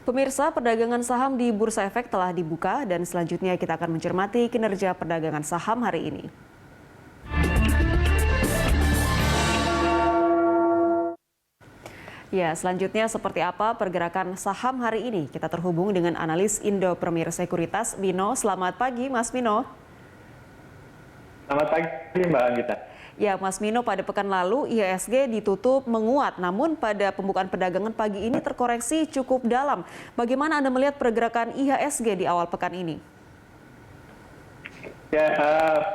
Pemirsa, perdagangan saham di Bursa Efek telah dibuka dan selanjutnya kita akan mencermati kinerja perdagangan saham hari ini. Ya, selanjutnya seperti apa pergerakan saham hari ini? Kita terhubung dengan analis Indo Premier Sekuritas, Mino. Selamat pagi, Mas Mino. Selamat pagi, Mbak Anggita. Ya, Mas Mino, pada pekan lalu IHSG ditutup menguat, namun pada pembukaan perdagangan pagi ini terkoreksi cukup dalam. Bagaimana Anda melihat pergerakan IHSG di awal pekan ini? Ya,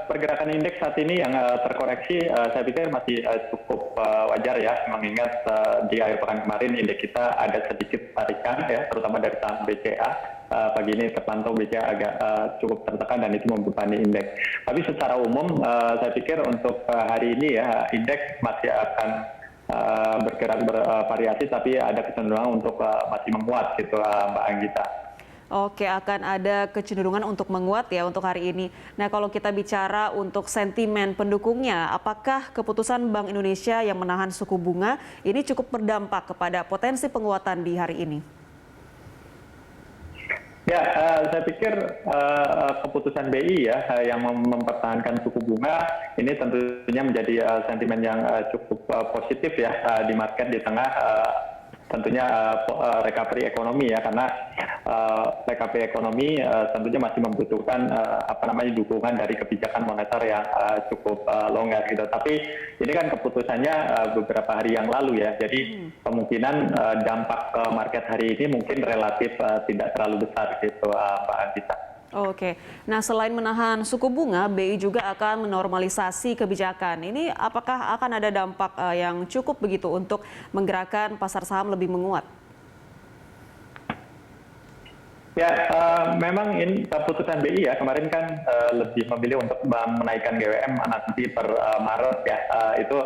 pergerakan indeks saat ini yang terkoreksi saya pikir masih cukup wajar ya, mengingat di akhir pekan kemarin indeks kita ada sedikit tarikan ya, terutama dari saham BCA. Pagi ini terpantau BCA agak cukup tertekan dan itu membebani indeks. Tapi secara umum saya pikir untuk hari ini ya indeks masih akan bergerak bervariasi, tapi ada kecenderungan untuk masih menguat gitu, Mbak Anggita. Oke, akan ada kecenderungan untuk menguat ya untuk hari ini. Nah, kalau kita bicara untuk sentimen pendukungnya, apakah keputusan Bank Indonesia yang menahan suku bunga ini cukup berdampak kepada potensi penguatan di hari ini? Ya, saya pikir keputusan BI ya yang mempertahankan suku bunga ini tentunya menjadi sentimen yang cukup positif ya di market di tengah tentunya recovery ekonomi ya, karena recovery ekonomi tentunya masih membutuhkan dukungan dari kebijakan moneter yang cukup longgar gitu. Tapi ini kan keputusannya beberapa hari yang lalu ya, jadi kemungkinan dampak ke market hari ini mungkin relatif tidak terlalu besar gitu, Pak Anggita. Oke, nah selain menahan suku bunga, BI juga akan menormalisasi kebijakan. Ini apakah akan ada dampak yang cukup begitu untuk menggerakkan pasar saham lebih menguat? Ya, memang ini keputusan BI ya, kemarin kan lebih memilih untuk menaikkan GWM nanti per Maret ya, itu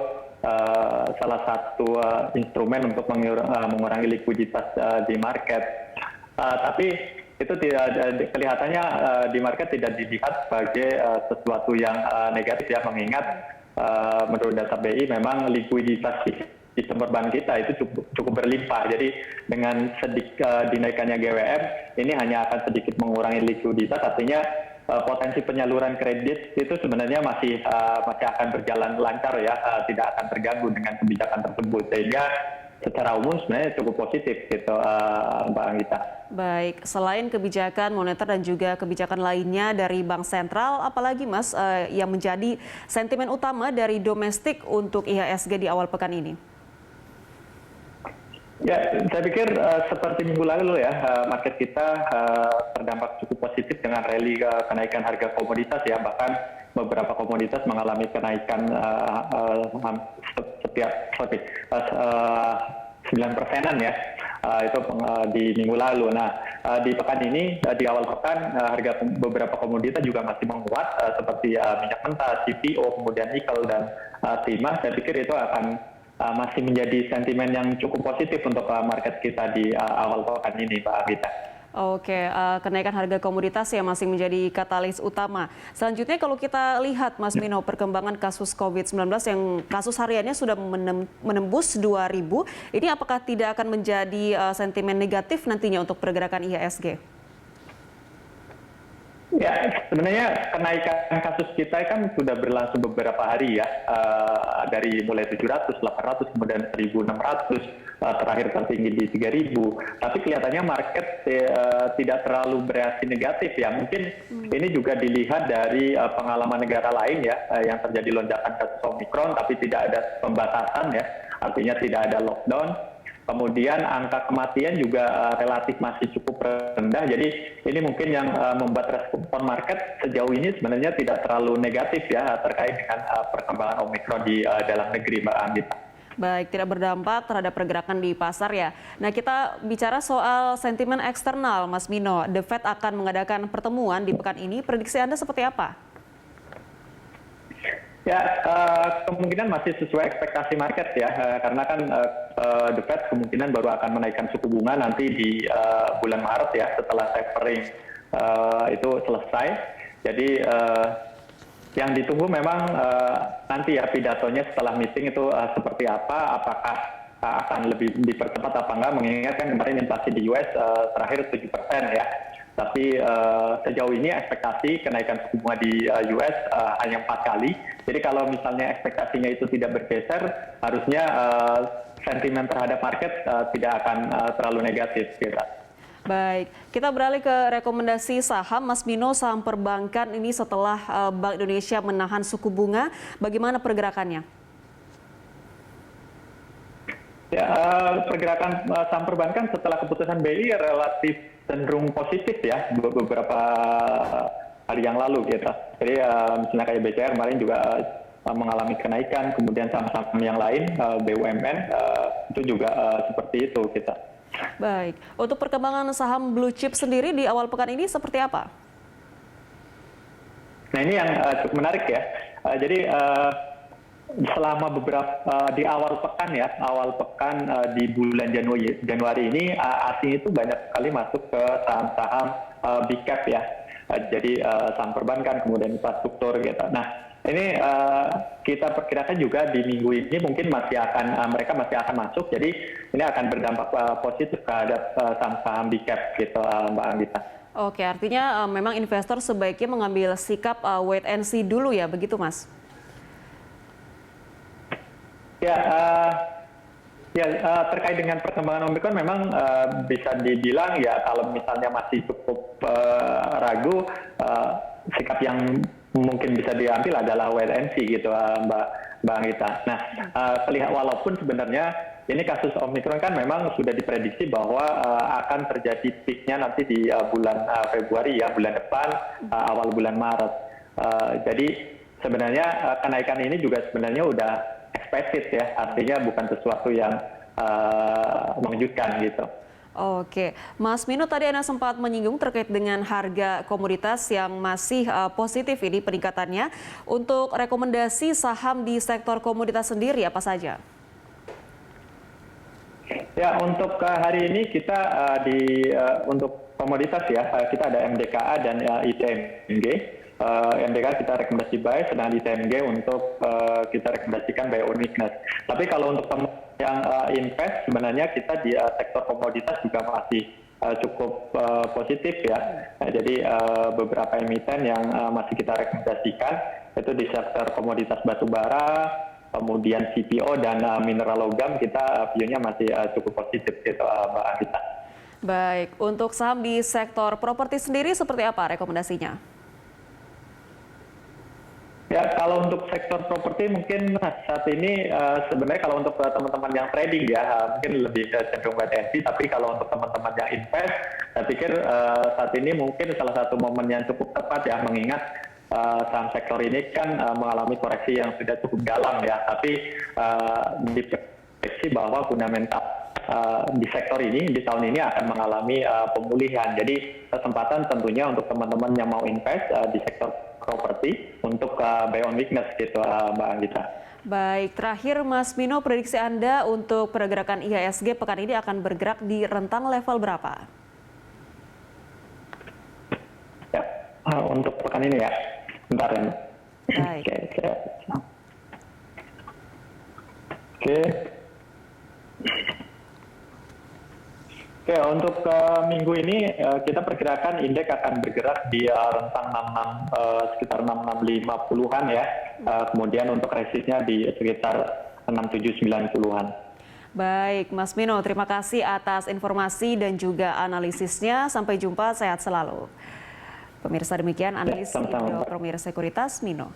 salah satu instrumen untuk mengurangi likuiditas di market. Tapi itu kelihatannya di market tidak dilihat sebagai sesuatu yang negatif ya, mengingat menurut data BI memang likuiditas sistem perbankan kita itu cukup berlimpah. Jadi dengan dinaikannya GWM ini hanya akan sedikit mengurangi likuiditas, artinya potensi penyaluran kredit itu sebenarnya masih akan berjalan lancar ya, tidak akan terganggu dengan kebijakan tersebut, sehingga secara umum sebenarnya cukup positif gitu, Mbak Anggita. Baik, selain kebijakan moneter dan juga kebijakan lainnya dari Bank Sentral, apalagi Mas yang menjadi sentimen utama dari domestik untuk IHSG di awal pekan ini? Ya, saya pikir seperti minggu lalu ya, market kita terdampak cukup positif dengan rally kenaikan harga komoditas ya, bahkan beberapa komoditas mengalami kenaikan setiap 9%-an ya, itu di minggu lalu. Nah, di pekan ini, di awal pekan, harga beberapa komoditas juga masih menguat, seperti minyak mentah, CPO, kemudian nikel dan timah. Saya pikir itu akan masih menjadi sentimen yang cukup positif untuk market kita di awal pekan ini, Pak Anggita. Oke, kenaikan harga komoditas yang masih menjadi katalis utama. Selanjutnya kalau kita lihat, Mas Mino, perkembangan kasus COVID-19 yang kasus hariannya sudah menembus 2.000, ini apakah tidak akan menjadi sentimen negatif nantinya untuk pergerakan IHSG? Ya, sebenarnya kenaikan kasus kita kan sudah berlangsung beberapa hari ya, dari mulai 700, 800, kemudian 1.600, terakhir tertinggi di 3.000. Tapi kelihatannya market tidak terlalu bereaksi negatif ya. Mungkin ini juga dilihat dari pengalaman negara lain ya, yang terjadi lonjakan kasus Omicron, tapi tidak ada pembatasan ya, artinya tidak ada lockdown. Kemudian angka kematian juga relatif masih cukup rendah. Jadi ini mungkin yang membuat respon market sejauh ini sebenarnya tidak terlalu negatif ya terkait dengan perkembangan Omicron di dalam negeri, Mbak Anggita. Baik, tidak berdampak terhadap pergerakan di pasar ya. Nah, kita bicara soal sentimen eksternal, Mas Mino. The Fed akan mengadakan pertemuan di pekan ini. Prediksi Anda seperti apa? Ya, kemungkinan masih sesuai ekspektasi market ya, karena kan The Fed kemungkinan baru akan menaikkan suku bunga nanti di bulan Maret ya, setelah tapering itu selesai. Jadi yang ditunggu memang nanti ya pidatonya setelah meeting itu seperti apa, apakah akan lebih dipercepat apa enggak, mengingat kan kemarin inflasi di US terakhir 7% ya. Tapi sejauh ini ekspektasi kenaikan suku bunga di US hanya 4 kali. Jadi kalau misalnya ekspektasinya itu tidak bergeser, harusnya sentimen terhadap market tidak akan terlalu negatif. Gitu. Baik, kita beralih ke rekomendasi saham. Mas Mino, saham perbankan ini setelah Bank Indonesia menahan suku bunga, bagaimana pergerakannya? Ya, pergerakan saham perbankan setelah keputusan BI relatif cenderung positif ya beberapa hari yang lalu gitu. Jadi misalnya kayak BCR kemarin juga mengalami kenaikan, kemudian saham-saham yang lain BUMN itu juga seperti itu kita. Baik, untuk perkembangan saham blue chip sendiri di awal pekan ini seperti apa? Nah ini yang cukup menarik ya. Jadi selama beberapa di awal pekan di bulan Januari ini asing itu banyak sekali masuk ke saham-saham big cap ya. Jadi saham perbankan kemudian infrastruktur gitu. Nah ini kita perkirakan juga di minggu ini mungkin mereka masih akan masuk. Jadi ini akan berdampak positif terhadap saham-saham big cap gitu Mbak Anggita. Oke, artinya memang investor sebaiknya mengambil sikap wait and see dulu ya, begitu Mas? Ya, terkait dengan perkembangan Omikron memang bisa dibilang ya kalau misalnya masih cukup ragu, sikap yang mungkin bisa diambil adalah wait and see gitu Mbak Anggita. Nah, walaupun sebenarnya ini kasus Omikron kan memang sudah diprediksi bahwa akan terjadi peak-nya nanti di bulan Februari ya, bulan depan, awal bulan Maret. Jadi sebenarnya kenaikan ini juga sebenarnya udah expected ya, artinya bukan sesuatu yang mengejutkan gitu. Oke, Mas Mino, tadi Anda sempat menyinggung terkait dengan harga komoditas yang masih positif ini peningkatannya. Untuk rekomendasi saham di sektor komoditas sendiri apa saja? Ya, untuk hari ini kita untuk komoditas ya, kita ada MDKA dan ITMG. MDKA kita rekomendasi buy, sedangkan ITMG untuk kita rekomendasikan buy on weakness. Tapi kalau untuk teman yang invest, sebenarnya kita di sektor komoditas juga masih cukup positif ya. Nah, jadi beberapa emiten yang masih kita rekomendasikan itu di sektor komoditas batubara, kemudian CPO dan mineral logam kita view-nya masih cukup positif gitu Mbak Anggita. Baik, untuk saham di sektor properti sendiri seperti apa rekomendasinya? Ya, kalau untuk sektor properti mungkin saat ini sebenarnya kalau untuk teman-teman yang trading ya mungkin lebih cenderung wait and see, tapi kalau untuk teman-teman yang invest, saya pikir saat ini mungkin salah satu momen yang cukup tepat ya, mengingat saham sektor ini kan mengalami koreksi yang sudah cukup dalam ya, tapi diprediksi bahwa fundamental di sektor ini di tahun ini akan mengalami pemulihan. Jadi kesempatan tentunya untuk teman-teman yang mau invest di sektor properti untuk buy on weakness gitu Mbak Anggita. Baik, terakhir Mas Mino, prediksi Anda untuk pergerakan IHSG pekan ini akan bergerak di rentang level berapa? Ya, untuk pekan ini ya, bentar ya. Baik. Oke, untuk minggu ini kita perkirakan indeks akan bergerak di rentang sekitar 6650-an ya. Kemudian untuk resistnya di sekitar 6790-an. Baik, Mas Mino, terima kasih atas informasi dan juga analisisnya. Sampai jumpa, sehat selalu. Pemirsa, demikian analis Indo Premier Sekuritas Mino.